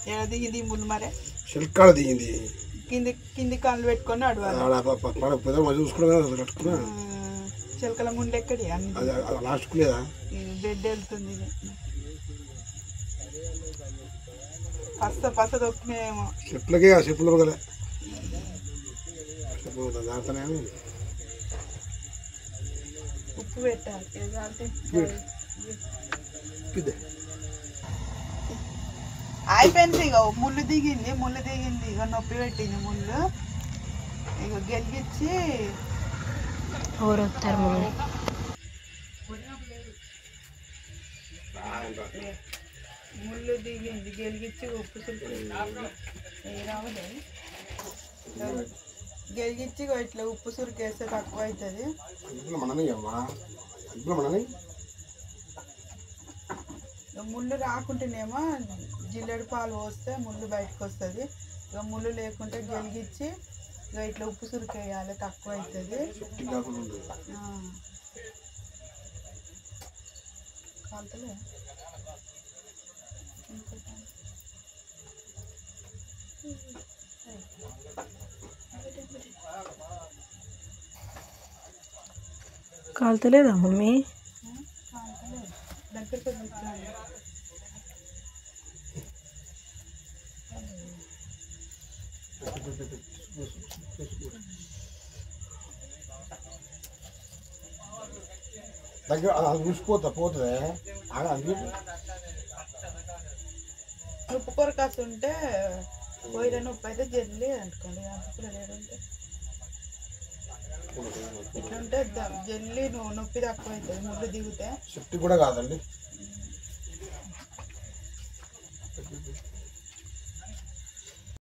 ఏడ దిగింది ముళ్ళు మరే చిలకాడ దిగింది కింది కింది కాళ్ళు పెట్టుకొని అడవాలి చూసుకున్నా చిలకల ముందు ఎక్కడి లాస్ట్కు లేదా బెడ్ వెళ్తుంది పస దొక్కినాయేమో చెట్లకే ఆ చెప్పులు కదా చెప్పు దాంతనే ఉప్పు పెట్టాలి అయిపోయింది ఇక ముళ్ళు దిగింది ఇక నొప్పి పెట్టింది ముళ్ళు ఇక గెలిగించి ఎవరొస్తారు ముళ్ళు దిగింది గెలిగించి ఉప్పు రావలేదు గెలిగించి ఇట్లా ఉప్పు సురికేస్తే తక్కువ అవుతుంది ముళ్ళు రాకుంటేనేమో జిల్లెడు పాలు పోస్తే ముళ్ళు బయటకు వస్తుంది ఇక ముళ్ళు లేకుంటే గెలిగించి ఇక ఇట్లా ఉప్పు సురికేయాలి తక్కువ అవుతుంది కాంతలే కాలుతలేదా మమ్మీ దగ్గరికి దగ్గర పోతుంది ఉప్పు కొరకాసు ఉంటే పోయిన నొప్పి అయితే జల్లి అంటుకోండి అంటుకులు లేదంటే ఇట్లుంటే జల్లి నొప్పి తక్కువ అవుతుంది ముళ్ళు దిగితే షిఫ్ట్ కూడా కాదండి